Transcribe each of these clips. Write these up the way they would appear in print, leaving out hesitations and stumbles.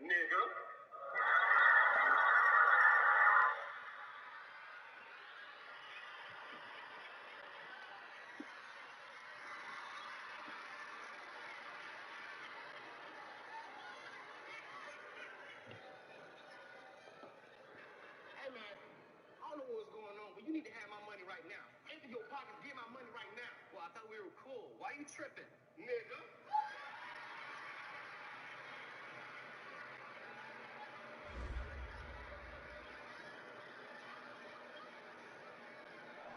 nigga. Hey, man, I don't know what's going on, but you need to have my money right now. Empty your pockets, get my money right now. Well, I thought we were cool. Why you tripping, nigga?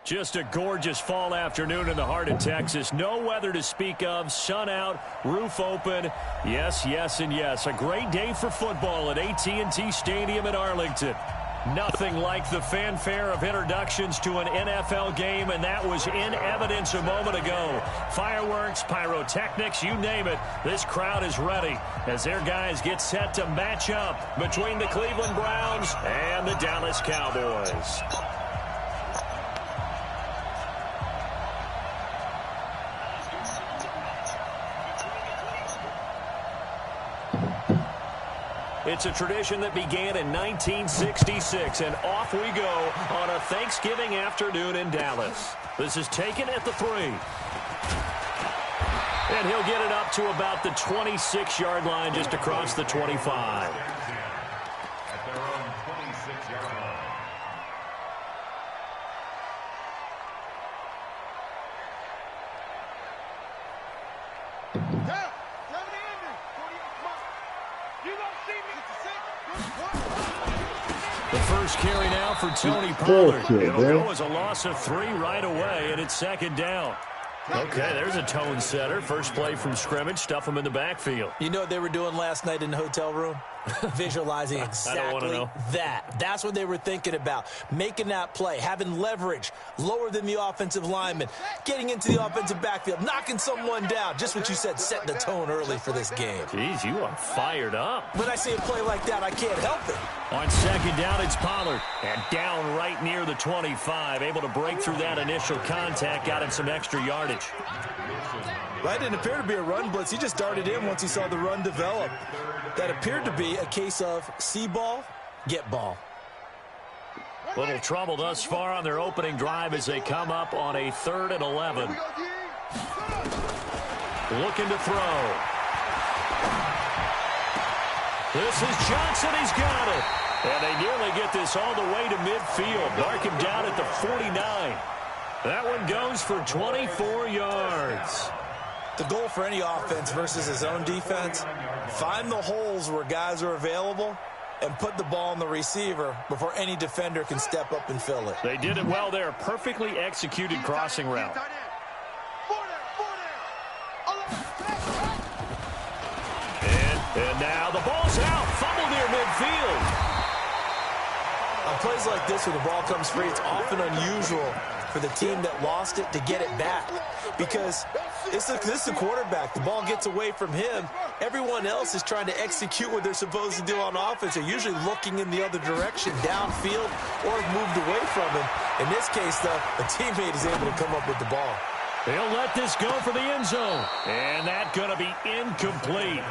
Just a gorgeous fall afternoon in the heart of Texas. No weather to speak of. Sun out, roof open. Yes, yes, and yes. A great day for football at AT&T Stadium in Arlington. Nothing like the fanfare of introductions to an NFL game, and that was in evidence a moment ago. Fireworks, pyrotechnics, you name it. This crowd is ready as their guys get set to match up between the Cleveland Browns and the Dallas Cowboys. It's a tradition that began in 1966, and off we go on a Thanksgiving afternoon in Dallas. This is taken at the 3. And he'll get it up to about the 26-yard line, just across the 25. At their own 26-yard line. The first carry now for Tony Pollard. It'll go as a loss of 3 right away, and it's second down. Okay, there's a tone setter. First play from scrimmage. Stuff him in the backfield. You know what they were doing last night in the hotel room? Visualizing exactly that. That's what they were thinking about. Making that play, having leverage, lower than the offensive lineman, getting into the offensive backfield, knocking someone down. Just what you said, setting the tone early for this game. Jeez, you are fired up. When I see a play like that, I can't help it. On second down, it's Pollard. And down right near the 25. Able to break through that initial contact, got him some extra yardage. That didn't appear to be a run blitz. He just darted in once he saw the run develop. That appeared to be a case of see ball, get ball. Little trouble thus far on their opening drive as they come up on a 3rd and 11. Looking to throw. This is Johnson. He's got it. And they nearly get this all the way to midfield. Mark him down at the 49. That one goes for 24 yards. The goal for any offense versus his own defense, find the holes where guys are available and put the ball on the receiver before any defender can step up and fill it. They did it well there. Perfectly executed crossing route. And now the ball's out. Fumble near midfield. On plays like this where the ball comes free, it's often unusual for the team that lost it to get it back. Because this is the quarterback. The ball gets away from him. Everyone else is trying to execute what they're supposed to do on offense. They're usually looking in the other direction, downfield, or moved away from him. In this case, though, a teammate is able to come up with the ball. They'll let this go for the end zone. And that's going to be incomplete.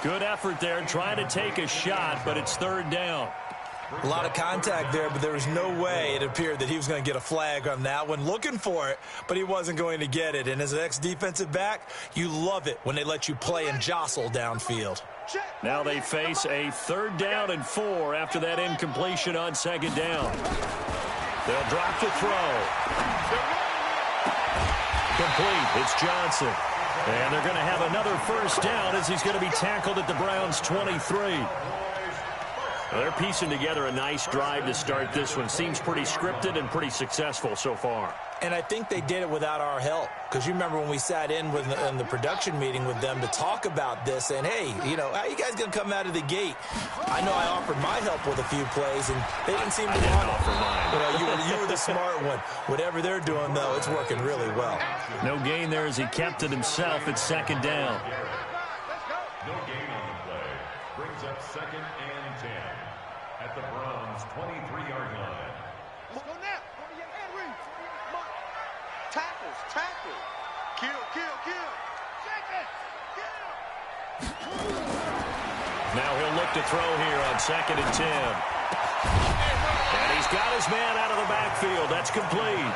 Good effort there, trying to take a shot, but it's 3rd down. A lot of contact there, but there was no way it appeared that he was going to get a flag on that one. Looking for it, but he wasn't going to get it. And as an ex-defensive back, you love it when they let you play and jostle downfield. Now they face a 3rd down and 4 after that incompletion on 2nd down. They'll drop to throw. Complete. It's Johnson. And they're going to have another first down as he's going to be tackled at the Browns' 23. They're piecing together a nice drive to start this one. Seems pretty scripted and pretty successful so far. And I think they did it without our help. Because you remember when we sat in the production meeting with them to talk about this, and hey, you know, how you guys going to come out of the gate? I know I offered my help with a few plays, and they didn't seem to want it. You were the smart one. Whatever they're doing, though, it's working really well. No gain there as he kept it himself at 2nd down. No gain on the play. Brings up 2nd and 10 at the Browns' 23-yard line. Let's go now. Go to your hand reach. Tackles, tackle. Kill, kill, kill. Shake it. Kill. Now he'll look to throw here on 2nd and 10. And he's got his man out of the backfield. That's complete.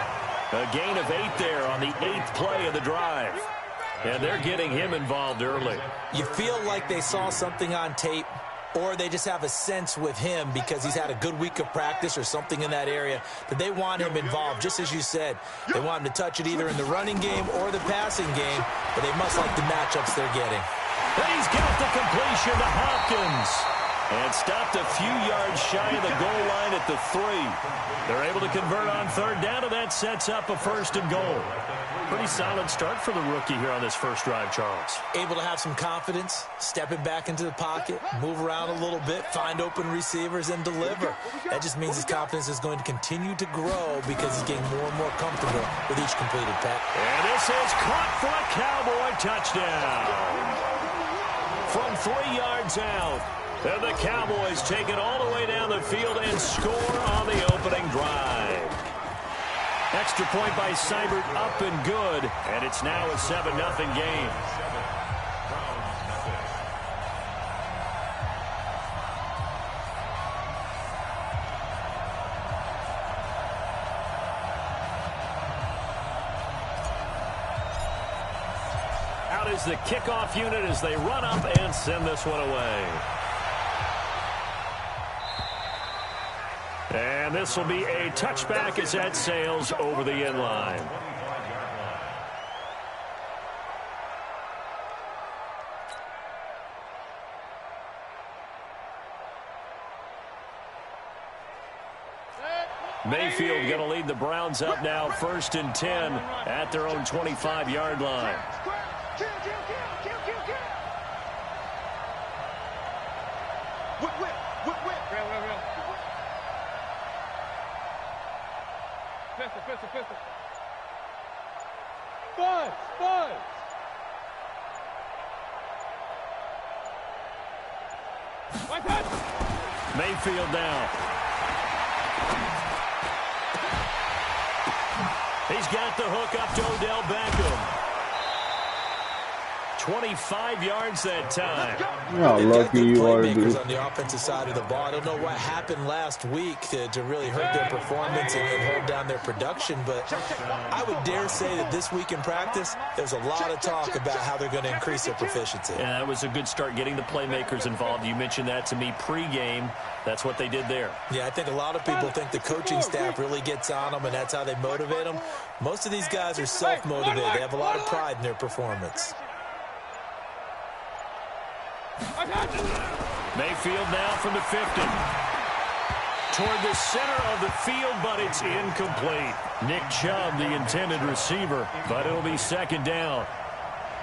A gain of 8 there on the 8th play of the drive. And they're getting him involved early. You feel like they saw something on tape, or they just have a sense with him because he's had a good week of practice or something in that area that they want him involved. Just as you said, they want him to touch it either in the running game or the passing game, but they must like the matchups they're getting. And he's got the completion to Hopkins. And stopped a few yards shy of the goal line at the 3. They're able to convert on 3rd down, and that sets up a 1st and goal. Pretty solid start for the rookie here on this first drive, Charles. Able to have some confidence, stepping back into the pocket, move around a little bit, find open receivers, and deliver. That just means his confidence is going to continue to grow because he's getting more and more comfortable with each completed pass. And this is caught for a Cowboy touchdown. From 3 yards out. And the Cowboys take it all the way down the field and score on the opening drive. Extra point by Seibert, up and good. And it's now a 7-0 game. Out is the kickoff unit as they run up and send this one away. And this will be a touchback as that sails over the end line. Mayfield going to lead the Browns up now, 1st and 10 at their own 25-yard line. Pistol. Buzz. Mayfield now. He's got the hook up to Odell Beckham. 25 yards that time. How lucky you are, dude. On the offensive side of the ball. I don't know what happened last week to really hurt their performance and hold down their production, but I would dare say that this week in practice, there's a lot of talk about how they're going to increase their proficiency. Yeah, that was a good start getting the playmakers involved. You mentioned that to me pregame. That's what they did there. Yeah, I think a lot of people think the coaching staff really gets on them, and that's how they motivate them. Most of these guys are self-motivated. They have a lot of pride in their performance. Mayfield now from the 50. Toward the center of the field, but it's incomplete. Nick Chubb, the intended receiver, but it'll be 2nd down.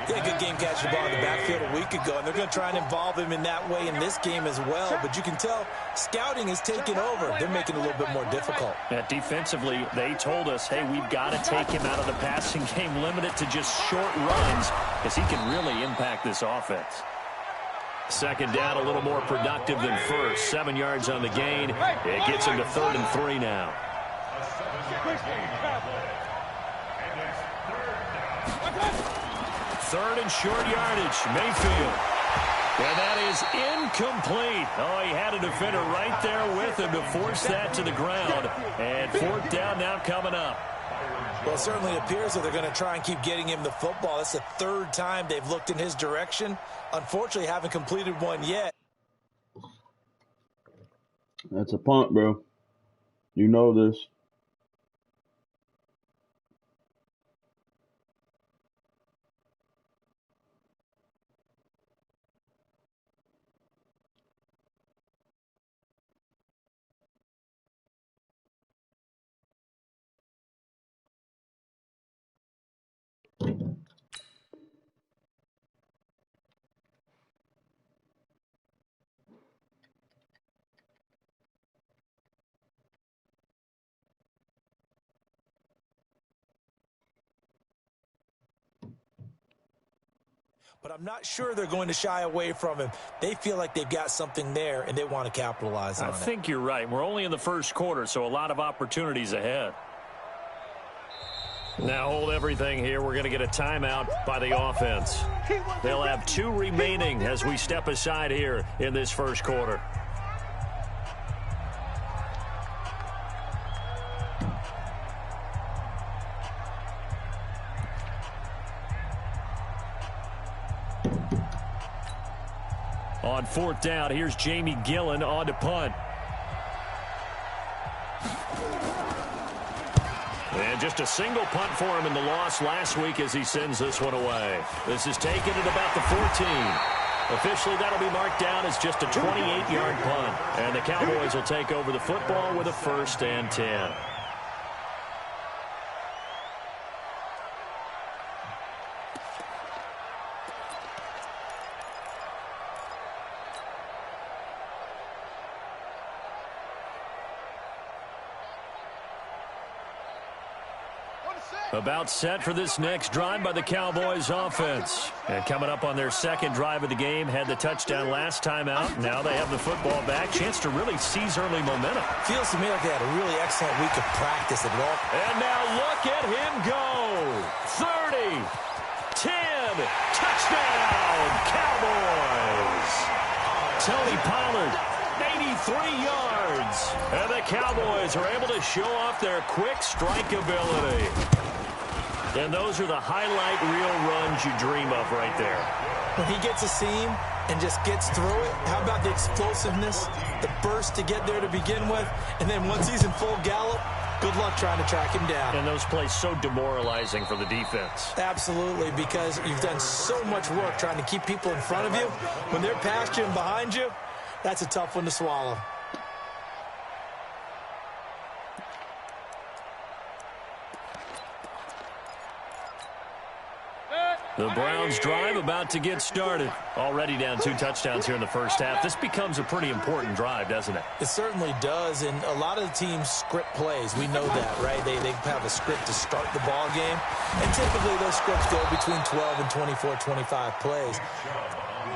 Yeah, good game catching the ball in the backfield a week ago, and they're going to try and involve him in that way in this game as well. But you can tell scouting is taking over. They're making it a little bit more difficult. Yeah, defensively, they told us, hey, we've got to take him out of the passing game, limit it to just short runs, because he can really impact this offense. 2nd down, a little more productive than first. 7 yards on the gain. It gets him to 3rd and 3 now. 3rd and short yardage. Mayfield. And that is incomplete. Oh, he had a defender right there with him to force that to the ground. And 4th down now coming up. Well, it certainly appears that they're going to try and keep getting him the football. That's the 3rd time they've looked in his direction. Unfortunately, haven't completed one yet. That's a punt, bro. You know this. But I'm not sure they're going to shy away from him. They feel like they've got something there, and they want to capitalize on it. I think you're right. We're only in the first quarter, so a lot of opportunities ahead. Now hold everything here. We're going to get a timeout by the offense. They'll have 2 remaining as we step aside here in this first quarter. On 4th down, here's Jamie Gillen on to punt. And just a single punt for him in the loss last week as he sends this one away. This is taken at about the 14. Officially, that'll be marked down as just a 28-yard punt. And the Cowboys will take over the football with a 1st and 10. About set for this next drive by the Cowboys offense. And coming up on their 2nd drive of the game, had the touchdown last time out. Now they have the football back. Chance to really seize early momentum. Feels to me like they had a really excellent week of practice at all. And now look at him go. 30, 10, touchdown, Cowboys. Tony Pollard, 83 yards. And the Cowboys are able to show off their quick strike ability. And those are the highlight reel runs you dream of right there. When he gets a seam and just gets through it, how about the explosiveness, the burst to get there to begin with, and then once he's in full gallop, good luck trying to track him down. And those plays so demoralizing for the defense. Absolutely, because you've done so much work trying to keep people in front of you. When they're past you and behind you, that's a tough one to swallow. The Browns drive about to get started. Already down 2 touchdowns here in the first half. This becomes a pretty important drive, doesn't it? It certainly does, and a lot of the teams script plays. We know that, right? They have a script to start the ball game, and typically those scripts go between 12 and 24, 25 plays.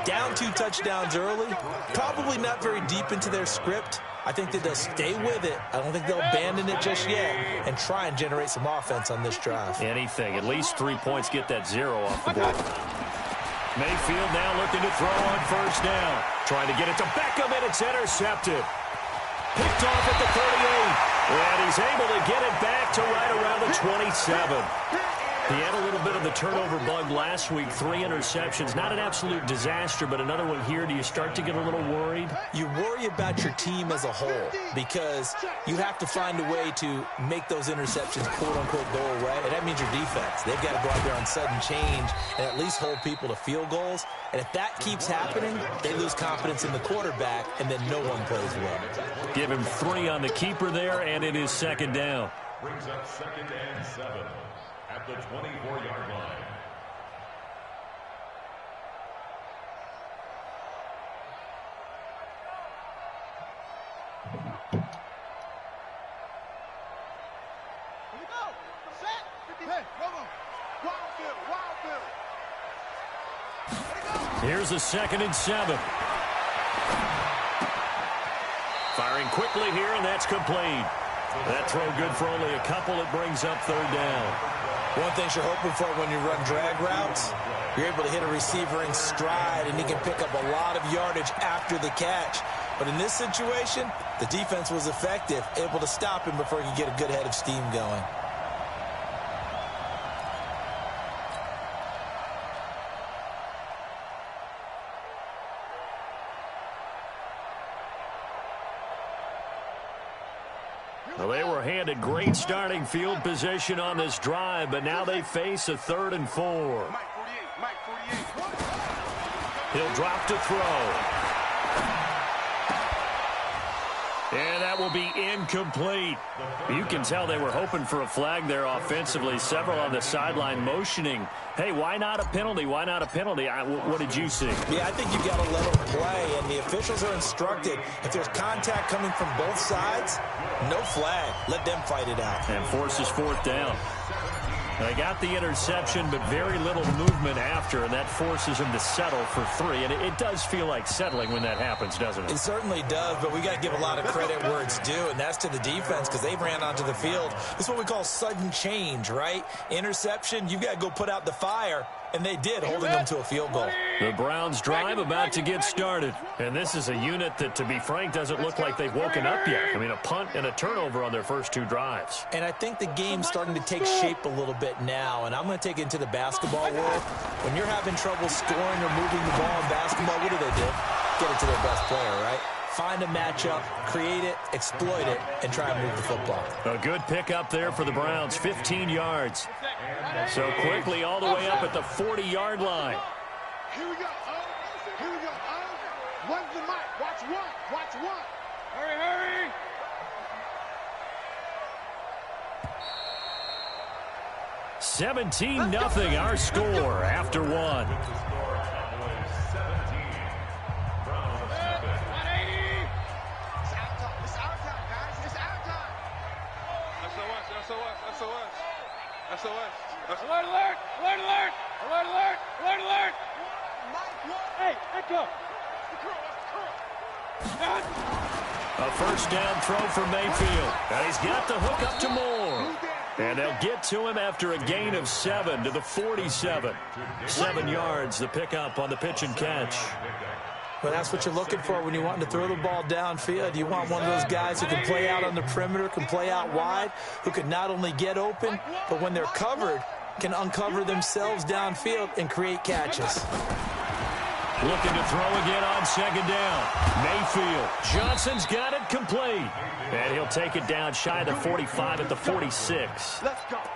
Down 2 touchdowns early, probably not very deep into their script. I think that they'll stay with it. I don't think they'll abandon it just yet and try and generate some offense on this drive. Anything. At least 3 points, get that 0 off the board. Mayfield now looking to throw on 1st down. Trying to get it to Beckham, and it's intercepted. Picked off at the 38. And he's able to get it back to right around the 27. He had a little bit of the turnover bug last week, 3 interceptions. Not an absolute disaster, but another one here. Do you start to get a little worried? You worry about your team as a whole because you have to find a way to make those interceptions, quote-unquote, go away. And that means your defense. They've got to go out there on sudden change and at least hold people to field goals. And if that keeps happening, they lose confidence in the quarterback, and then no one plays well. Give him 3 on the keeper there, and it is 2nd down. Brings up 2nd and 7. At the 24-yard line. Here we go. Set. 50. Hey, come on. Wild field. Here's a 2nd and 7. Firing quickly here, and that's complete. That throw good for only a couple. It brings up 3rd down. One thing you're hoping for when you run drag routes, you're able to hit a receiver in stride, and he can pick up a lot of yardage after the catch. But in this situation, the defense was effective, able to stop him before he could get a good head of steam going. Well, they were handed great starting field position on this drive, but now they face a 3rd and 4. He'll drop to throw. And that will be incomplete. You can tell they were hoping for a flag there offensively. Several on the sideline motioning, hey, why not a penalty? Why not a penalty? What did you see? Yeah, I think you've got to let them play, and the officials are instructed, if there's contact coming from both sides, no flag. Let them fight it out. And forces 4th down. They got the interception, but very little movement after, and that forces him to settle for 3. And it does feel like settling when that happens, doesn't it? It certainly does, but we got to give a lot of credit where it's due, and that's to the defense because they ran onto the field. It's what we call sudden change, right? Interception, you've got to go put out the fire, and they did, holding them to a field goal. The Browns drive about to get started, and this is a unit that, to be frank, doesn't look like they've woken up yet. I mean, a punt and a turnover on their first 2 drives. And I think the game's starting to take shape a little bit now, and I'm going to take it into the basketball world. When you're having trouble scoring or moving the ball in basketball, what do? Get it to their best player, right? Find a matchup, create it, exploit it, and try and move the football. A good pickup there for the Browns, 15 yards. So quickly all the way up at the 40-yard line. Here we go. Here we go. One's the mic. Watch one. Watch one. Hurry, hurry. $17-0 our score after 1. SOS. Alert, alert, alert, alert, alert, alert, alert, alert. Hey, echo. A first down throw for Mayfield. And he's got the hook up to Moore. And they'll get to him after a gain of 7 to the 47. 7 yards, the pickup on the pitch and catch. Well, that's what you're looking for when you want to throw the ball downfield. You want one of those guys who can play out on the perimeter, can play out wide, who can not only get open, but when they're covered, can uncover themselves downfield and create catches. Looking to throw again on second down. Mayfield. Johnson's got it complete. And he'll take it down shy of the 45 at the 46.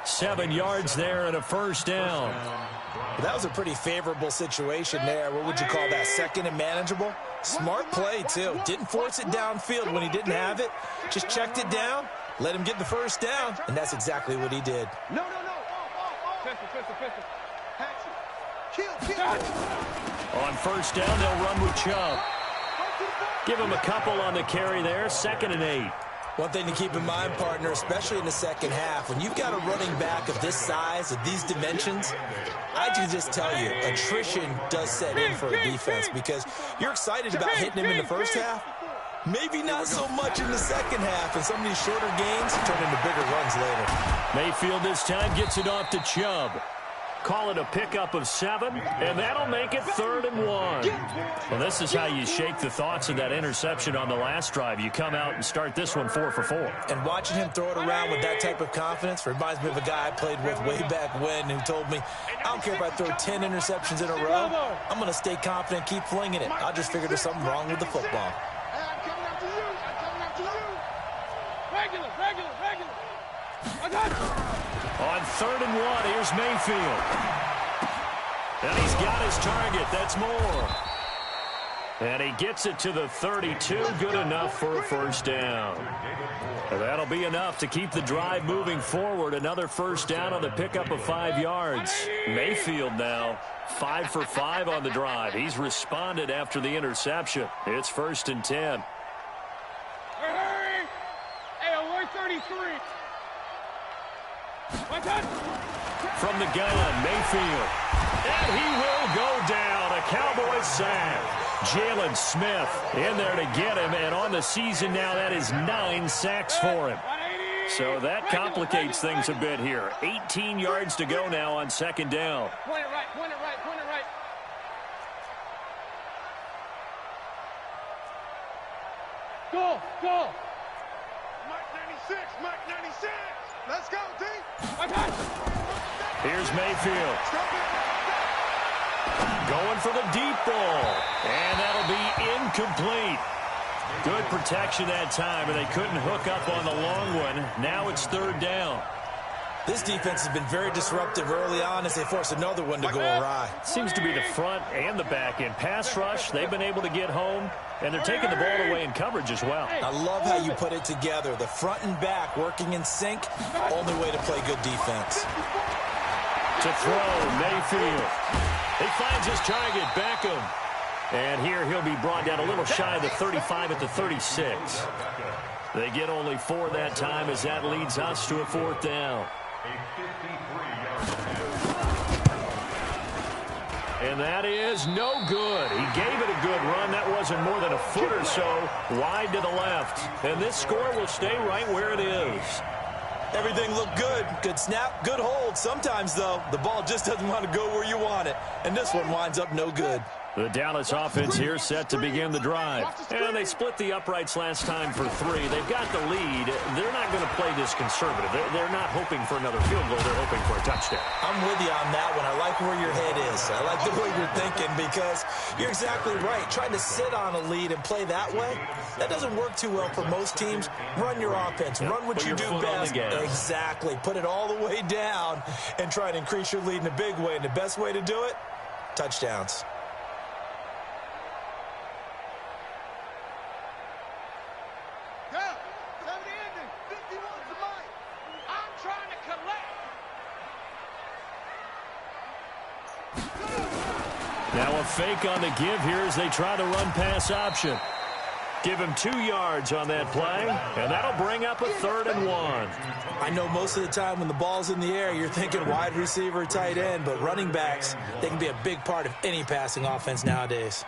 7 yards there and a first down. Well, that was a pretty favorable situation there. What would you call that? Second and manageable? Smart play, too. Didn't force it downfield when he didn't have it. Just checked it down, let him get the first down, and that's exactly what he did. No. Pistol. Kill. On first down, they'll run with Chubb. Give him a couple on the carry there. 2nd and 8. One thing to keep in mind, partner, especially in the second half, when you've got a running back of this size, of these dimensions, I can just tell you, attrition does set in for a defense because you're excited about hitting him in the first half. Maybe not so much in the second half, and some of these shorter gains turn into bigger runs later. Mayfield this time gets it off to Chubb. Call it a pickup of 7, and that'll make it 3rd and 1. Well, this is how you shake the thoughts of that interception on the last drive. You come out and start this one 4 for 4. And watching him throw it around with that type of confidence reminds me of a guy I played with way back when who told me, I don't care if I throw 10 interceptions in a row, I'm going to stay confident, keep flinging it. I just figured there's something wrong with the football. I'm coming after you. Regular. I got it. On 3rd and 1, here's Mayfield. And he's got his target. That's Moore. And he gets it to the 32. Good enough for a first down. And that'll be enough to keep the drive moving forward. Another first down on the pickup of 5 yards. Mayfield now 5 for 5 on the drive. He's responded after the interception. It's 1st and 10. Hurry! Hey, alert 33. From the gun, Mayfield. And he will go down. A Cowboys sack. Jalen Smith in there to get him. And on the season now, that is 9 sacks for him. So that complicates things a bit here. 18 yards to go now on 2nd down. Point it right. Go. Mike 96. Let's go, D. Here's Mayfield. Going for the deep ball. And that'll be incomplete. Good protection that time, and they couldn't hook up on the long one. Now it's 3rd down. This defense has been very disruptive early on as they force another one to go awry. Seems to be the front and the back end. Pass rush, they've been able to get home, and they're taking the ball away in coverage as well. I love how you put it together. The front and back working in sync, only way to play good defense. To throw, Mayfield. He finds his target, Beckham. And here he'll be brought down a little shy of the 35 at the 36. They get only 4 that time as that leads us to a 4th down. A 53-yard catch. And that is no good. He gave it a good run. That wasn't more than a foot or so wide to the left. And this score will stay right where it is. Everything looked good. Good snap, good hold. Sometimes, though, the ball just doesn't want to go where you want it. And this one winds up no good. The Dallas offense here set to begin the drive. And they split the uprights last time for 3. They've got the lead. They're not going to play this conservative. They're not hoping for another field goal. They're hoping for a touchdown. I'm with you on that one. I like where your head is. I like the way you're thinking because you're exactly right. Trying to sit on a lead and play that way, that doesn't work too well for most teams. Run your offense. Run what you do best. Exactly. Put it all the way down and try to increase your lead in a big way. And the best way to do it, touchdowns. Now a fake on the give here as they try to run pass option. Give him 2 yards on that play, and that'll bring up a 3rd and 1. I know most of the time when the ball's in the air, you're thinking wide receiver, tight end, but running backs, they can be a big part of any passing offense nowadays.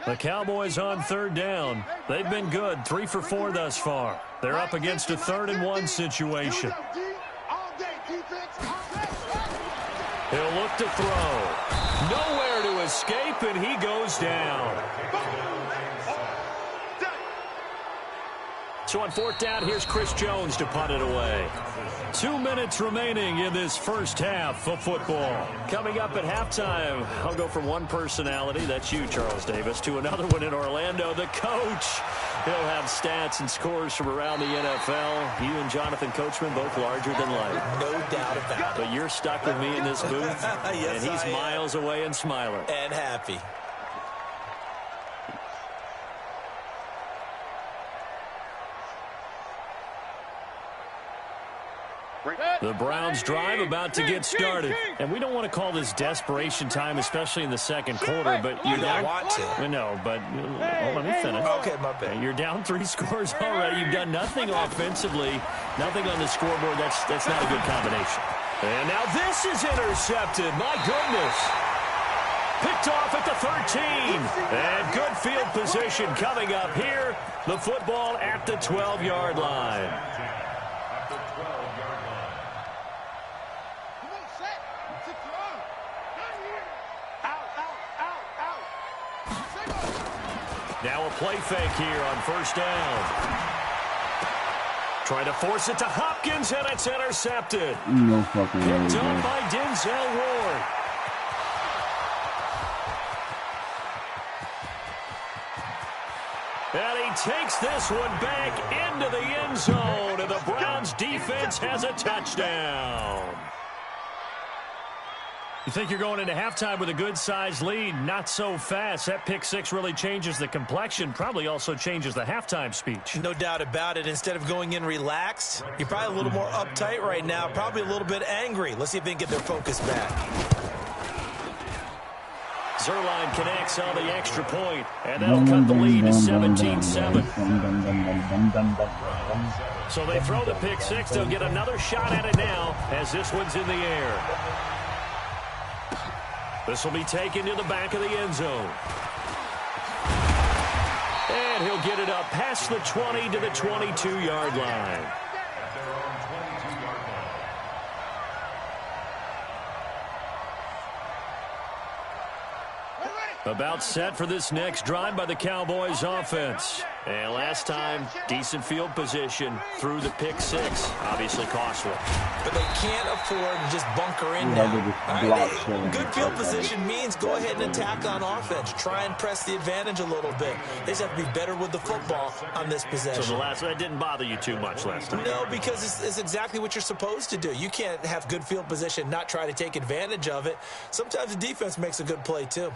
The Cowboys on 3rd down. They've been good, 3 for 4 thus far. They're up against a 3rd and 1 situation. He'll look to throw. Nowhere to escape, and he goes down. So on 4th down, here's Chris Jones to punt it away. 2 minutes remaining in this first half of football. Coming up at halftime, I'll go from one personality, that's you, Charles Davis, to another one in Orlando, the coach. He'll have stats and scores from around the NFL. You and Jonathan Coachman, both larger than life. No doubt about it. But you're stuck with me in this booth, yes, and he's miles away and smiling. And happy. The Browns drive about to get started. And we don't want to call this desperation time, especially in the second quarter, but you don't want to. No, but let me finish. Okay, my bad. You're down 3 scores already. You've done nothing offensively, nothing on the scoreboard. That's not a good combination. And now this is intercepted. My goodness. Picked off at the 13. And good field position coming up here. The football at the 12-yard line. Now a play fake here on 1st down. Trying to force it to Hopkins, and it's intercepted. No fucking way. Picked up by Denzel Ward. And he takes this one back into the end zone, and the Browns defense has a touchdown. You think you're going into halftime with a good-sized lead? Not so fast. That pick 6 really changes the complexion, probably also changes the halftime speech. No doubt about it. Instead of going in relaxed, you're probably a little more uptight right now, probably a little bit angry. Let's see if they can get their focus back. Zerline connects on the extra point, and that'll cut the lead to 17-7. So they throw the pick 6. They'll get another shot at it now as this one's in the air. This will be taken to the back of the end zone. And he'll get it up past the 20 to the 22-yard line. About set for this next drive by the Cowboys offense. And last time, decent field position through the pick 6. Obviously costly. But they can't afford to just bunker in now. Good field position means go ahead and attack on offense. Try and press the advantage a little bit. They just have to be better with the football on this possession. So that didn't bother you too much last time? No, because it's exactly what you're supposed to do. You can't have good field position, not try to take advantage of it. Sometimes the defense makes a good play too.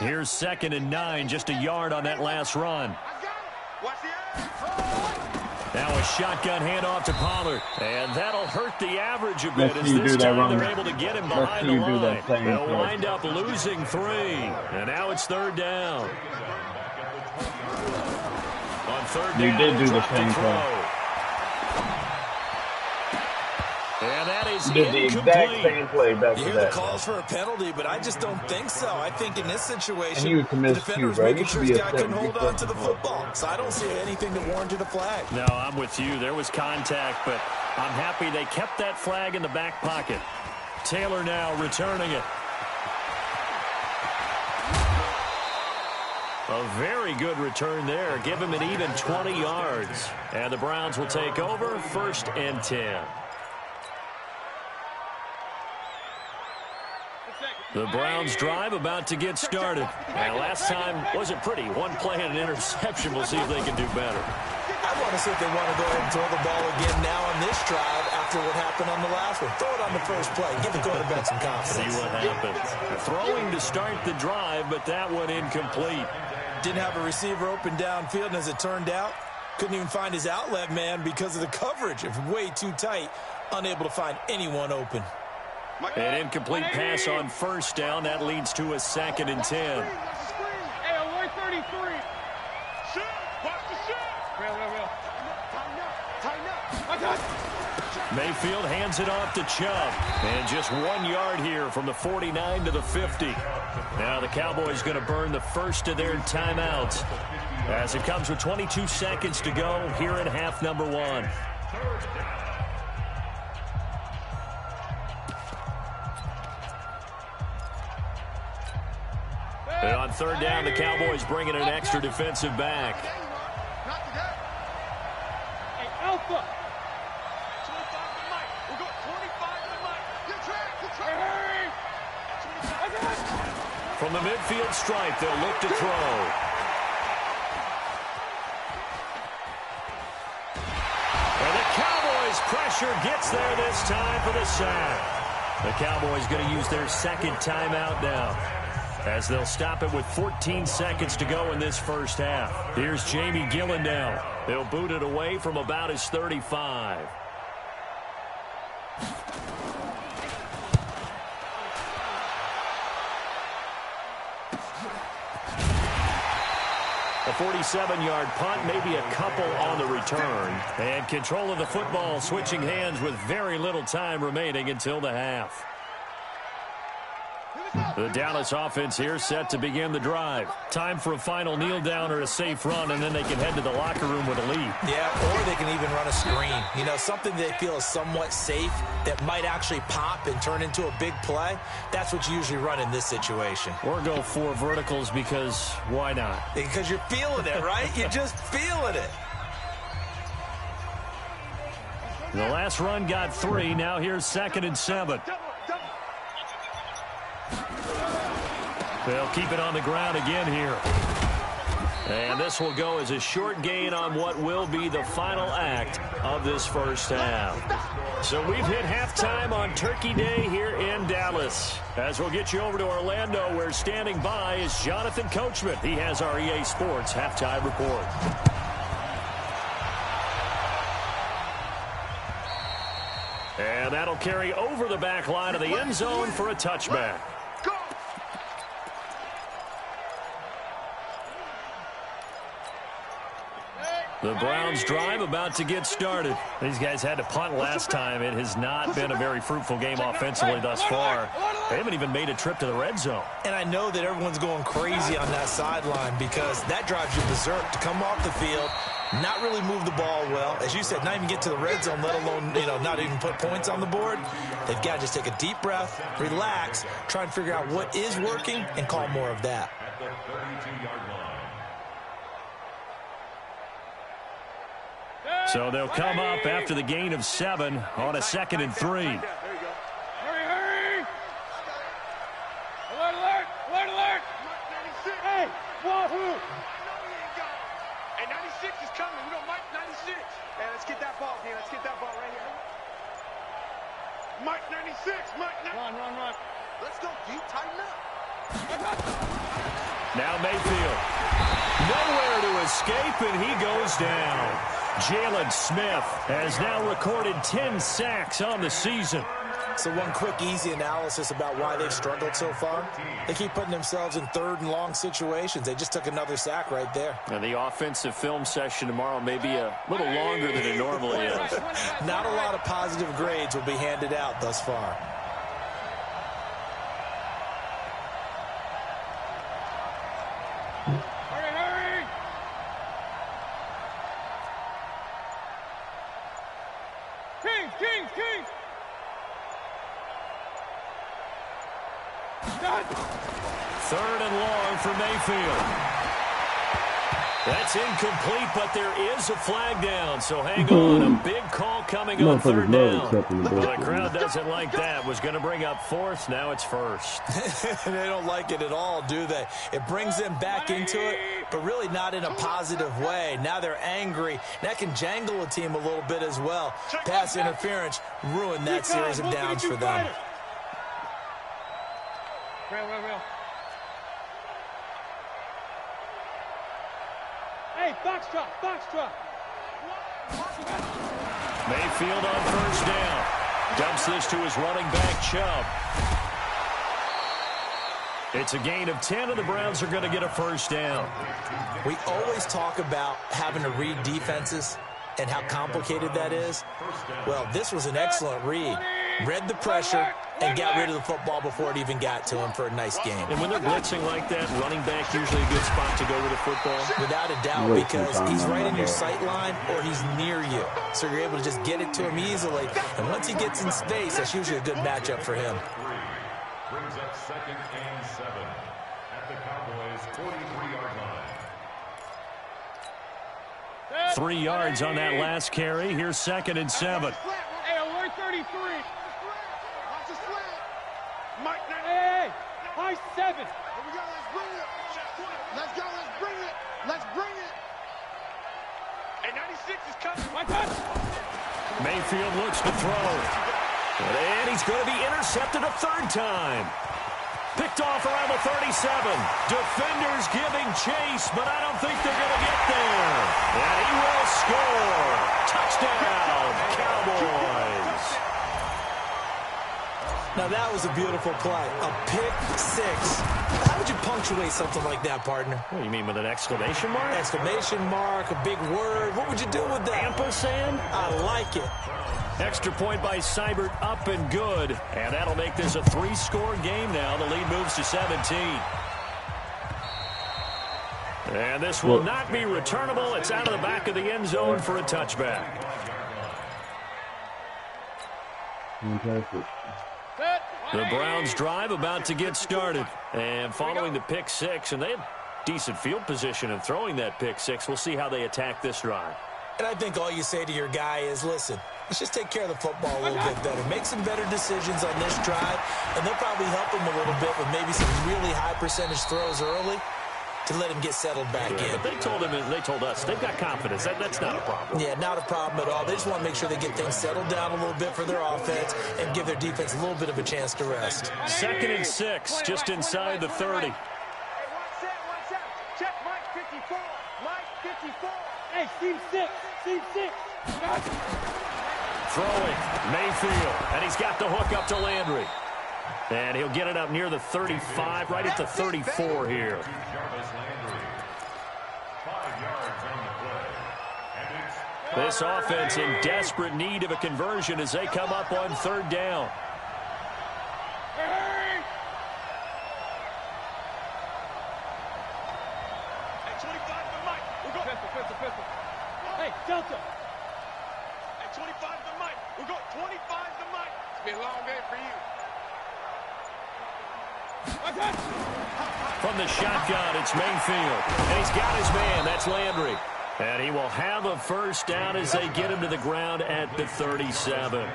Here's 2nd and 9, just a yard on that last run. Now a shotgun handoff to Pollard, and that'll hurt the average a bit as this time they're able to get him behind the line. They'll wind up losing 3, and now it's 3rd down. third You down, did do the drop to same throw. thing. And that is You did the exact same play back You to hear the back. calls for a penalty, but I just don't think so. I think in this situation, And you was to the miss defender too, was bro. making You sure should his be guy upset couldn't when you hold on to first the and goal. football. So I don't see anything that warranted a flag. No, I'm with you. There was contact, but I'm happy they kept that flag in the back pocket. Taylor now returning it. A very good return there. Give him an even 20 yards. And the Browns will take over, 1st and 10. The Browns drive about to get started. And last time wasn't pretty. One play and an interception. We'll see if they can do better. I want to see if they want to go ahead and throw the ball again now on this drive after what happened on the last one. Throw it on the first play. Give the quarterback some confidence. See what happens. Throwing to start the drive, but that one incomplete. Didn't have a receiver open downfield, and as it turned out, couldn't even find his outlet man because of the coverage. It was way too tight, unable to find anyone open. An incomplete pass on 1st down. That leads to a 2nd and 10. Hey, 133. Shoot! Watch the shoot! Real. Tighten up. Mayfield hands it off to Chubb. And just 1 yard here from the 49 to the 50. Now the Cowboys going to burn the first of their timeouts as it comes with 22 seconds to go here in half number 1. And on 3rd down, the Cowboys bringing an extra defensive back. Hey, Alpha. 25 to Mike. We'll go 25 to Mike. Good track. Hey. From the midfield stripe, they'll look to throw. And the Cowboys' pressure gets there this time for the sack. The Cowboys going to use their 2nd timeout now, as they'll stop it with 14 seconds to go in this first half. Here's Jamie Gillen now. They'll boot it away from about his 35. A 47-yard punt, maybe a couple on the return. And control of the football switching hands with very little time remaining until the half. The Dallas offense here set to begin the drive. Time for a final kneel down or a safe run, and then they can head to the locker room with a lead. Yeah, or they can even run a screen. You know, something they feel is somewhat safe that might actually pop and turn into a big play. That's what you usually run in this situation. Or go 4 verticals because why not? Because you're feeling it, right? You're just feeling it. The last run got 3. Now here's 2nd and 7. They'll keep it on the ground again here. And this will go as a short gain on what will be the final act of this first half. So we've hit halftime on Turkey Day here in Dallas. As we'll get you over to Orlando, where standing by is Jonathan Coachman. He has our EA Sports halftime report. And that'll carry over the back line of the end zone for a touchback. The Browns drive about to get started. These guys had to punt last time. It has not been a very fruitful game offensively thus far. They haven't even made a trip to the red zone. And I know that everyone's going crazy on that sideline because that drives you berserk to come off the field, not really move the ball well. As you said, not even get to the red zone, let alone, not even put points on the board. They've got to just take a deep breath, relax, try and figure out what is working and call more of that. At the 32-yard line. So they'll come up after the gain of 7 on a 2nd and 3. There you go. Hurry! Alert! Hey, wahoo! Hey, 96 is coming. We got Mike 96. Hey, let's get that ball here. Let's get that ball right here. Mike 96. Run. Let's go, G. Tighten up. Now Mayfield. Nowhere to escape, and he goes down. Jalen Smith has now recorded 10 sacks on the season. So one quick, easy analysis about why they've struggled so far. They keep putting themselves in third and long situations. They just took another sack right there. And the offensive film session tomorrow may be a little longer than it normally is. Not a lot of positive grades will be handed out thus far. Hurry! Kings! Third and long for Mayfield. That's incomplete, but there is a flag down, so hang on. A big call coming on third down. Well, the crowd doesn't like that. Was going to bring up fourth. Now it's first. They don't like it at all, do they? It brings them back into it, but really not in a positive way. Now they're angry. That can jangle a team a little bit as well. Pass interference ruined that series of downs for them. Real. Hey, box drop. Mayfield on first down. Dumps this to his running back, Chubb. It's a gain of 10, and the Browns are going to get a first down. We always talk about having to read defenses and how complicated that is. Well, this was an excellent read. Read the pressure and got rid of the football before it even got to him for a nice game. And when they're blitzing like that, running back usually a good spot to go with the football. Without a doubt, because he's right in your sight line or he's near you. So you're able to just get it to him easily. And once he gets in space, that's usually a good matchup for him. Brings up 2nd and 7 at the Cowboys' 43-yard line. 3 yards on that last carry. Here's 2nd and 7. Hey, alert 33. Watch the slant. Mike, hey, high 7. Here we go, let's bring it. Let's bring it. Hey, 96 is coming. My touch. Mayfield looks to throw. And he's going to be intercepted a third time. Picked off around the 37. Defenders giving chase, but I don't think they're going to get there. And he will score. Touchdown, Cowboys. Now that was a beautiful play. A pick six. How would you punctuate something like that, partner? What do you mean, with an exclamation mark? Exclamation mark, a big word. What would you do with that? Ampersand? I like it. Extra point by Seibert, up and good. And that'll make this a 3-score game now. The lead moves to 17. And this will not be returnable. It's out of the back of the end zone for a touchback. Fantastic. The Browns drive about to get started. And following the pick six, and they have decent field position in throwing that pick six. We'll see how they attack this drive. And I think all you say to your guy is, listen, let's just take care of the football a little bit better. Make some better decisions on this drive, and they'll probably help him a little bit with maybe some really high percentage throws early to let him get settled back in. But they told him, and they told us, they've got confidence. That's not a problem. Yeah, not a problem at all. They just want to make sure they get things settled down a little bit for their offense and give their defense a little bit of a chance to rest. 2nd and 6, just inside the 30. Hey, one set. Check Mike 54. Mike 54. Hey, Steve 6. Throwing, Mayfield, and he's got the hook up to Landry. And he'll get it up near the 35, right at the 34 here. This offense in desperate need of a conversion as they come up on third down. Hey, 25 to Mike. We'll go. Pistol. Hey, Delta. Hey, 25 to Mike. We'll go 25 to Mike. It's been a long day for you. From the shotgun, it's Mayfield. And he's got his man. That's Landry. And he will have a first down as they get him to the ground at the 37.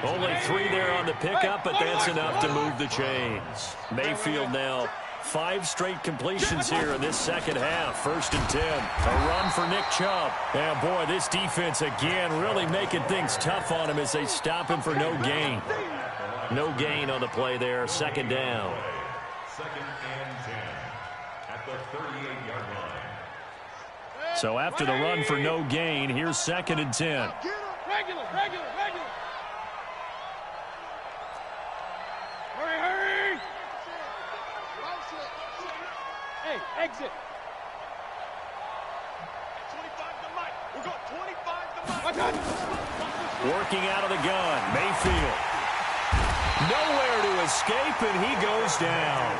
Only 3 there on the pickup, but that's enough to move the chains. Mayfield now 5 straight completions here in this second half. 1st and 10. A run for Nick Chubb. And boy, this defense again really making things tough on him as they stop him for no gain. No gain on the play there. 2nd down. 2nd and 10 at the 38-yard line. So after the run for no gain, here's 2nd and 10. Regular. Hey, exit. 25 to Mike. We're going 25 to Mike. Working out of the gun, Mayfield. Nowhere to escape, and he goes down.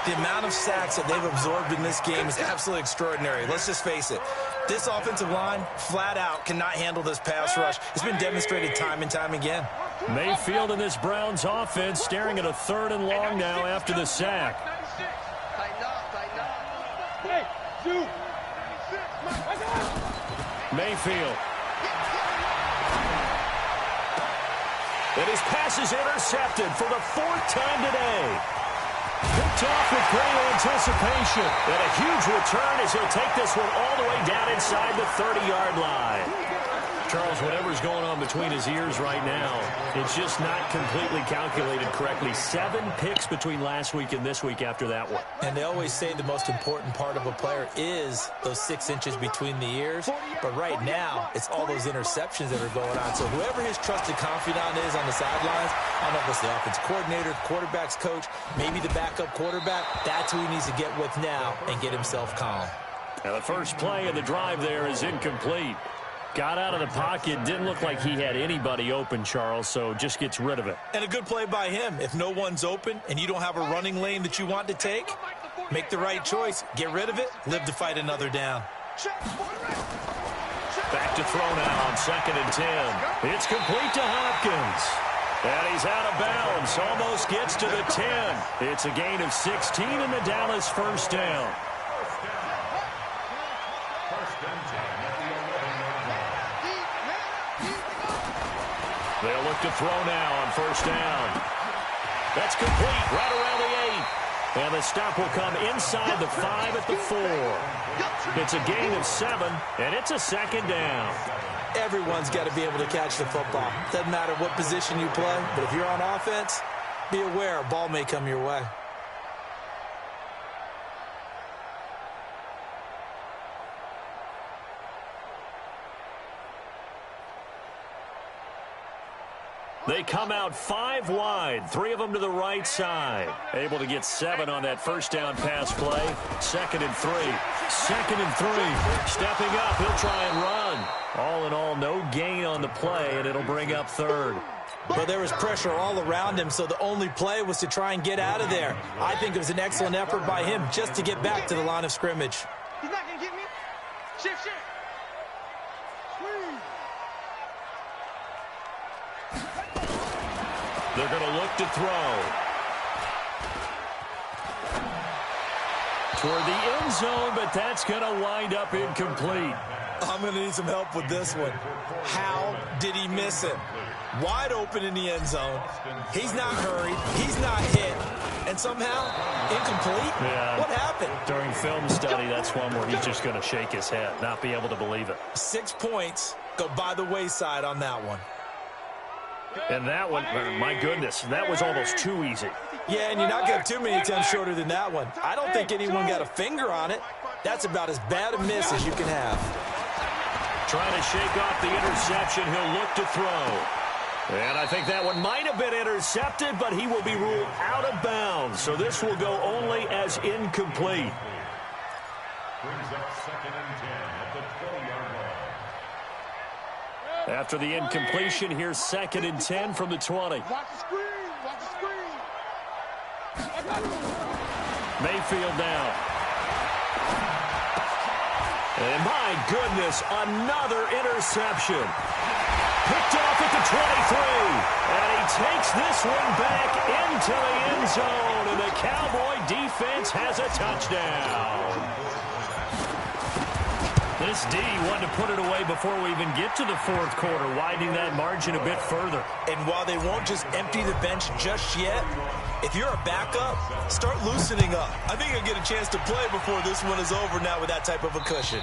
The amount of sacks that they've absorbed in this game is absolutely extraordinary. Let's just face it. This offensive line, flat out, cannot handle this pass rush. It's been demonstrated time and time again. Mayfield and this Browns offense staring at a 3rd and long now after the sack. Hey, Zoo. Mayfield. And his pass is intercepted for the 4th time today. Picked off with great anticipation. And a huge return as he'll take this one all the way down inside the 30-yard line. Charles, whatever's going on between his ears right now, it's just not completely calculated correctly. 7 picks between last week and this week after that one. And they always say the most important part of a player is those 6 inches between the ears. But right now, it's all those interceptions that are going on. So whoever his trusted confidant is on the sidelines, I don't know if it's the offensive coordinator, the quarterback's coach, maybe the backup quarterback, that's who he needs to get with now and get himself calm. Now the first play of the drive there is incomplete. Got out of the pocket, didn't look like he had anybody open, Charles, so just gets rid of it. And a good play by him. If no one's open and you don't have a running lane that you want to take, make the right choice. Get rid of it, live to fight another down. Back to throw now on 2nd and 10. It's complete to Hopkins. And he's out of bounds, almost gets to the 10. It's a gain of 16 in the Dallas first down. They'll look to throw now on 1st down. That's complete right around the 8. And the stop will come inside the 5 at the 4. It's a gain of 7, and it's a 2nd down. Everyone's got to be able to catch the football. Doesn't matter what position you play, but if you're on offense, be aware a ball may come your way. They come out 5 wide, 3 of them to the right side. Able to get 7 on that first down pass play. 2nd and 3. 2nd and 3. Stepping up, he'll try and run. All in all, no gain on the play, and it'll bring up 3rd. But there was pressure all around him, so the only play was to try and get out of there. I think it was an excellent effort by him just to get back to the line of scrimmage. He's not going to get me. Shift, shift. They're going to look to throw. Toward the end zone, but that's going to wind up incomplete. I'm going to need some help with this one. How did he miss it? Wide open in the end zone. He's not hurried. He's not hit. And somehow, incomplete? Yeah. What happened? During film study, that's one where he's just going to shake his head, not be able to believe it. 6 points go by the wayside on that one. And that one, my goodness, that was almost too easy. Yeah, and you're not going to have too many attempts shorter than that one. I don't think anyone got a finger on it. That's about as bad a miss as you can have. Trying to shake off the interception, he'll look to throw. And I think that one might have been intercepted, but he will be ruled out of bounds. So this will go only as incomplete. Brings up 2nd and 10 at the 20-yard line. After the incompletion, here's 2nd and 10 from the 20. Watch the screen. Watch the screen. Mayfield now. And my goodness, another interception. Picked off at the 23. And he takes this one back into the end zone. And the Cowboy defense has a touchdown. This D wanted to put it away before we even get to the 4th quarter, widening that margin a bit further. And while they won't just empty the bench just yet, if you're a backup, start loosening up. I think you'll get a chance to play before this one is over now with that type of a cushion.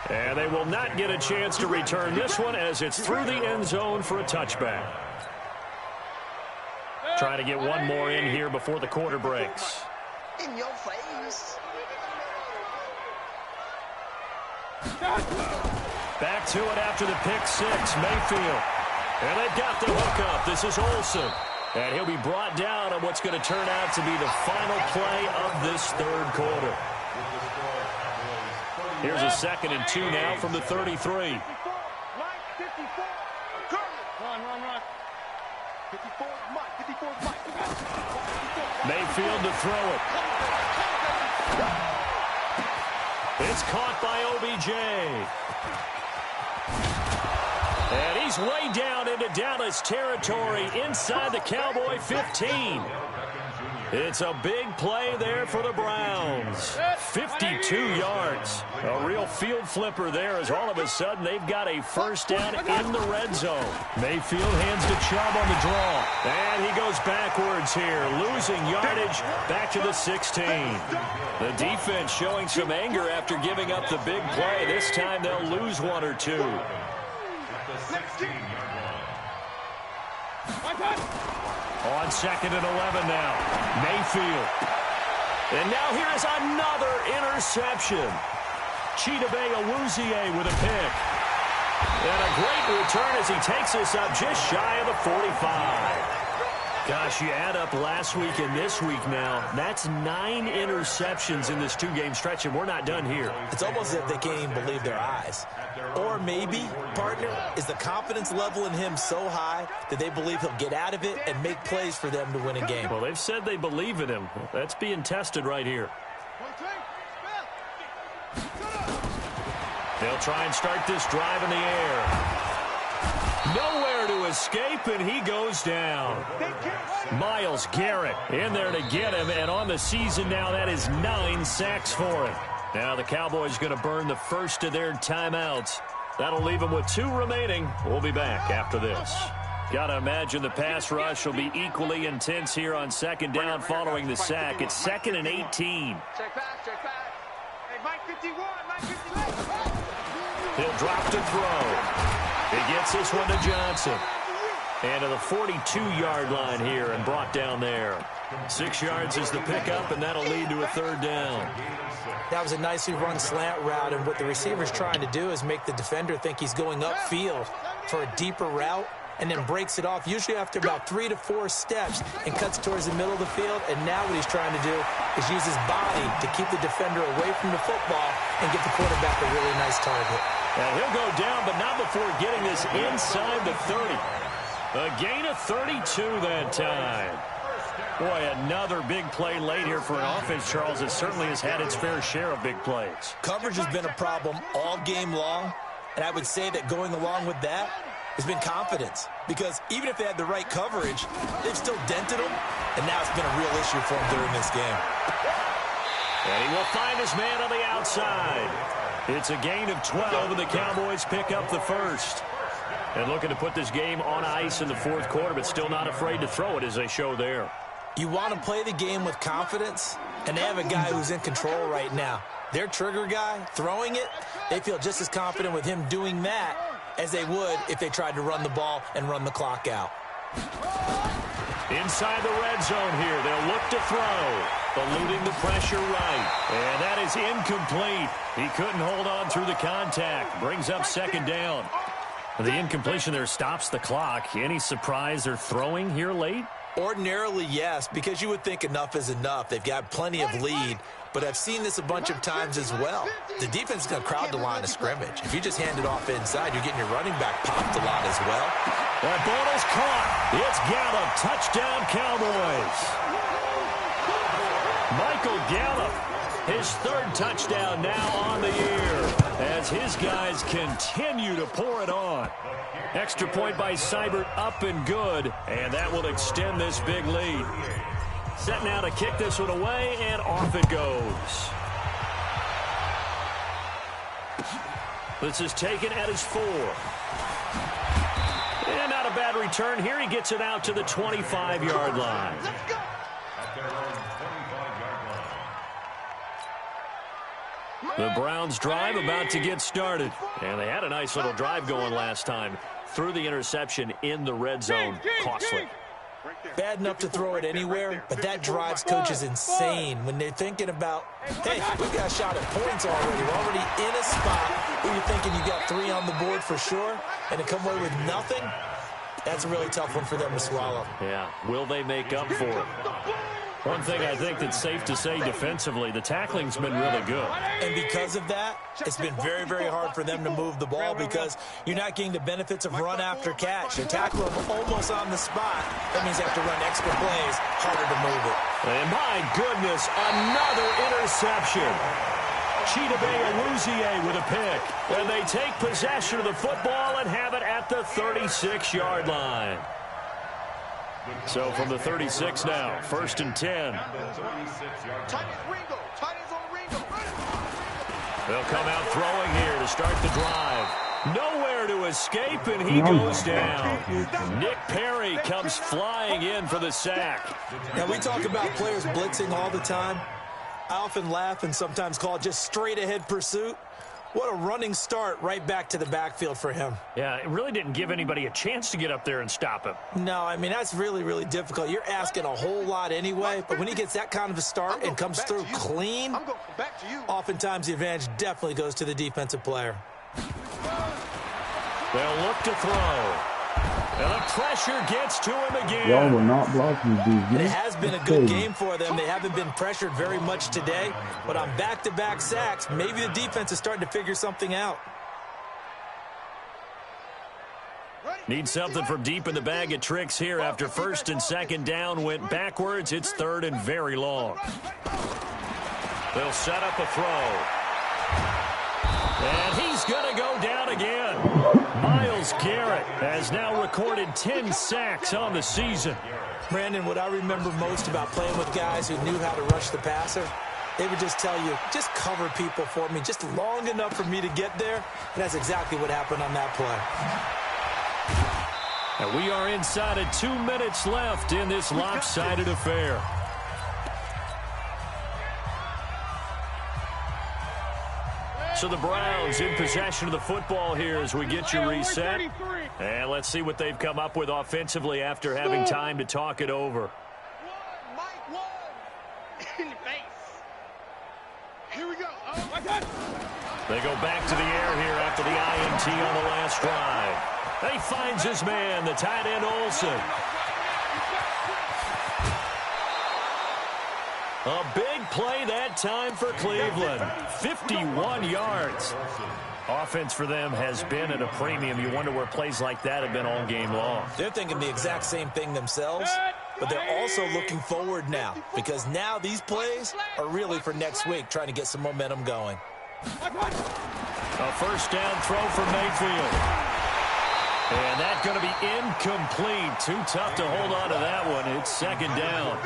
And they will not get a chance to return this one as it's through the end zone for a touchback. Trying to get one more in here before the quarter breaks. In your face. Back to it after the pick 6, Mayfield. And they've got the hook up. This is Olsen. And he'll be brought down on what's going to turn out to be the final play of this third quarter. Here's a 2nd and 2 now from the 33. Run. 54 is Mike. Mayfield to throw it. It's caught by OBJ. And he's way down into Dallas territory inside the Cowboy 15. It's a big play there for the Browns. 52 yards. A real field flipper there as all of a sudden they've got a first down in the red zone. Mayfield hands to Chubb on the draw. And he goes backwards here, losing yardage back to the 16. The defense showing some anger after giving up the big play. This time they'll lose 1 or 2. On 2nd and 11 now. Mayfield. And now here is another interception. Chidobe Awuzie with a pick. And a great return as he takes us up just shy of the 45. Gosh, you add up last week and this week now, that's 9 interceptions in this 2-game stretch, and we're not done here. It's almost as if they can't even believe their eyes. Or maybe, partner, is the confidence level in him so high that they believe he'll get out of it and make plays for them to win a game. Well, they've said they believe in him. That's being tested right here. They'll try and start this drive in the air. Nowhere to escape, and he goes down. Myles Garrett in there to get him, and on the season now, that is 9 sacks for him. Now the Cowboys going to burn the first of their timeouts. That'll leave them with 2 remaining. We'll be back after this. Got to imagine the pass rush will be equally intense here on 2nd down following the sack. It's 2nd and 18. Check back. Hey, Mike 51, Mike 51. He'll drop to throw. He gets this one to Johnson. And to the 42-yard line here and brought down there. 6 yards is the pickup, and that'll lead to a 3rd down. That was a nicely run slant route, and what the receiver's trying to do is make the defender think he's going upfield for a deeper route, and then breaks it off, usually after about 3 to 4 steps, and cuts towards the middle of the field. And now what he's trying to do is use his body to keep the defender away from the football and give the quarterback a really nice target. And he'll go down, but not before getting this inside the 30. A gain of 32 that time. Boy, another big play late here for an offense, Charles, that certainly has had its fair share of big plays. Coverage has been a problem all game long, and I would say that going along with that has been confidence. Because even if they had the right coverage, they've still dented them, and now it's been a real issue for them during this game. And he will find his man on the outside. It's a gain of 12, and the Cowboys pick up the first. And looking to put this game on ice in the 4th quarter, but still not afraid to throw it as they show there. You want to play the game with confidence, and they have a guy who's in control right now. Their trigger guy, throwing it, they feel just as confident with him doing that as they would if they tried to run the ball and run the clock out. Inside the red zone here, they'll look to throw, eluding the pressure right. And that is incomplete. He couldn't hold on through the contact. Brings up 2nd down. The incompletion there stops the clock. Any surprise they're throwing here late? Ordinarily, yes, because you would think enough is enough. They've got plenty of lead, but I've seen this a bunch of times as well. The defense is going to crowd the line of scrimmage. If you just hand it off inside, you're getting your running back popped a lot as well. That ball is caught. It's Gallup. Touchdown, Cowboys. Michael Gallup, his 3rd touchdown now on the year as his guys continue to pour it on. Extra point by Seibert, up and good, and that will extend this big lead. Set now to kick this one away, and off it goes. This is taken at his 4. And not a bad return here. He gets it out to the 25-yard line. The Browns drive about to get started. And they had a nice little drive going last time. Threw the interception in the red zone. Costly. Bad enough to throw it anywhere, but that drives coaches insane when they're thinking about, hey, we've got a shot at points already. We're already in a spot where you're thinking you got 3 on the board for sure, and to come away with nothing, That's a really tough one for them to swallow. Yeah, will they make up for it? One thing I think that's safe to say defensively, the tackling's been really good. And because of that, it's been very, very hard for them to move the ball because you're not getting the benefits of run after catch. They tackle them almost on the spot. That means they have to run extra plays, harder to move it. And my goodness, another interception. Chidobe Awuzie with a pick. And they take possession of the football and have it at the 36-yard line. So from the 36 now, 1st and 10. They'll come out throwing here to start the drive. Nowhere to escape, and he goes down. Nick Perry comes flying in for the sack. Now, we talk about players blitzing all the time. I often laugh and sometimes call it just straight-ahead pursuit. What a running start right back to the backfield for him. Yeah, it really didn't give anybody a chance to get up there and stop him. No, I mean, that's really, really difficult. You're asking a whole lot anyway, but when he gets that kind of a start and comes through clean, oftentimes the advantage definitely goes to the defensive player. They'll look to throw. And the pressure gets to him again. Y'all were not blocking these. It has been a good game for them. They haven't been pressured very much today, but on back-to-back sacks, maybe the defense is starting to figure something out. Need something from deep in the bag of tricks here after 1st and 2nd down went backwards. It's 3rd and very long. They'll set up a throw. And he's going to go down again. Myles Garrett has now recorded 10 sacks on the season. Brandon, what I remember most about playing with guys who knew how to rush the passer, they would just tell you, just cover people for me, just long enough for me to get there. And that's exactly what happened on that play. And we are inside of 2 minutes left in this lopsided affair. So the Browns in possession of the football here as we get you reset. And let's see what they've come up with offensively after having time to talk it over. Here we go. Oh, my God. They go back to the air here after the INT on the last drive. And he finds his man, the tight end Olsen. A big play that time for Cleveland. 51 yards. Offense for them has been at a premium. You wonder where plays like that have been all game long. They're thinking the exact same thing themselves, but they're also looking forward now because now these plays are really for next week, trying to get some momentum going. A 1st down throw for Mayfield. And that's going to be incomplete. Too tough to hold on to that one. It's 2nd down.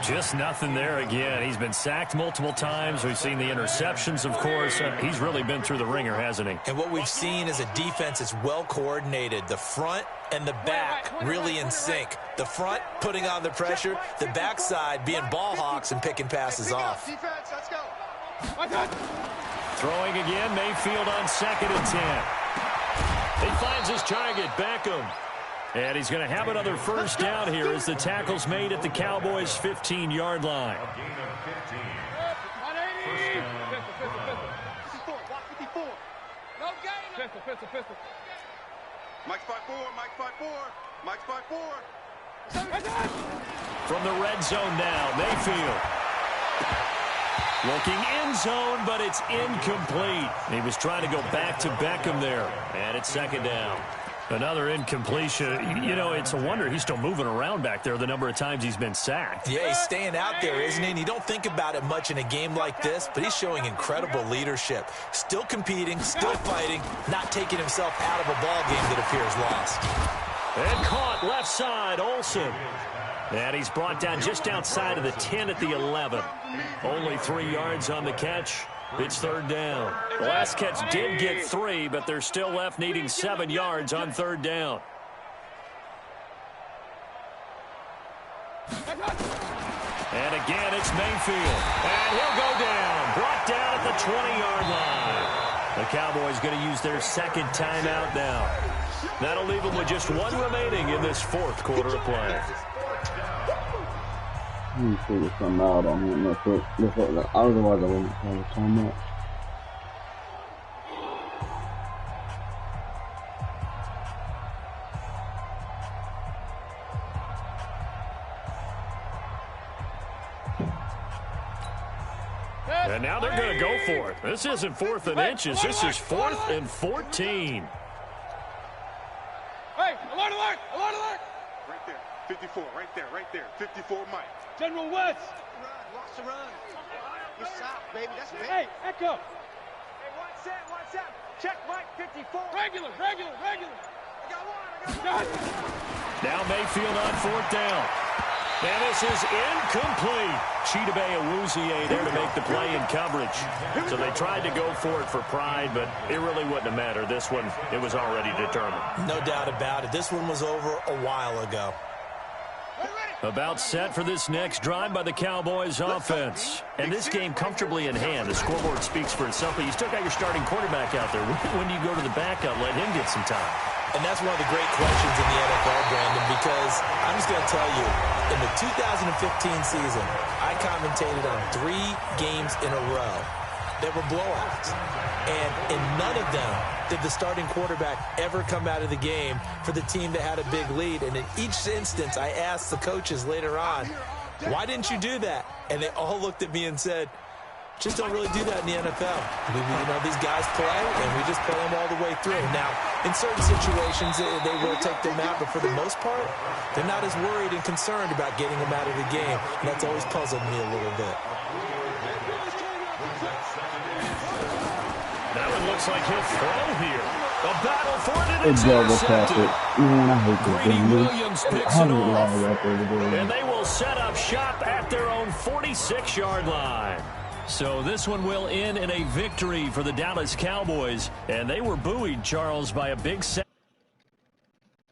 Just nothing there again. He's been sacked multiple times. We've seen the interceptions, of course. He's really been through the ringer, hasn't he? And what we've seen is a defense that's well coordinated. The front and the back really in sync. The front putting on the pressure. The backside being ball hawks and picking passes off. Defense, let's go. Throwing again, Mayfield on 2nd and 10. He finds his target, Beckham. And he's going to have another 1st down here as the tackle's made at the Cowboys' 15-yard line. A gain of 15. Mike's 5-4, Mike's 5-4, Mike's 5-4. From the red zone now, Mayfield. Looking end zone, but it's incomplete. He was trying to go back to Beckham there. And it's 2nd down. Another incompletion. You know, it's a wonder he's still moving around back there the number of times he's been sacked. Yeah, he's staying out there, isn't he? And you don't think about it much in a game like this, but he's showing incredible leadership. Still competing, still fighting, not taking himself out of a ball game that appears lost. And caught left side, Olsen. And he's brought down just outside of the 10 at the 11. Only 3 yards on the catch. It's 3rd down. The last catch did get 3, but they're still left needing 7 yards on 3rd down. And again, it's Mayfield. And he'll go down. Brought down at the 20-yard line. The Cowboys going to use their 2nd timeout now. That'll leave them with just 1 remaining in this 4th quarter of play. Let me figure something out on him real quick. Otherwise, I wouldn't call the timeout. And now they're going to go for it. This isn't 4th and inches. This is 4th and 14. Hey, alert, alert, alert, alert. Right there, 54, right there, 54 Mike. General West. Run, watch the run. You're south, baby. That's big. Hey, Echo. Hey, watch that. Check Mike, 54. Regular. I got one. Now Mayfield on 4th down. And this is incomplete. Chidobe Awuzie there to make the play in coverage. So they tried to go for it for pride, but it really wouldn't have mattered. This one, it was already determined. No doubt about it. This one was over a while ago. About set for this next drive by the Cowboys offense. And this game comfortably in hand. The scoreboard speaks for itself, but you still got your starting quarterback out there. When do you go to the backup, let him get some time? And that's one of the great questions in the NFL, Brandon, because I'm just going to tell you, in the 2015 season, I commentated on 3 games in a row that were blowouts. And in none of them did the starting quarterback ever come out of the game for the team that had a big lead. And in each instance, I asked the coaches later on, why didn't you do that? And they all looked at me and said, just don't really do that in the NFL. These guys play, and we just play them all the way through. Now, in certain situations, they will take them out, but for the most part, they're not as worried and concerned about getting them out of the game. And that's always puzzled me a little bit. Now it looks like he'll throw here. A battle for it, and it's double tap intercepted. it. Man, I hate this Greedy game. Williams picks it off. And And they will set up shop at their own 46-yard line. So this one will end in a victory for the Dallas Cowboys. And they were buoyed, Charles, by a big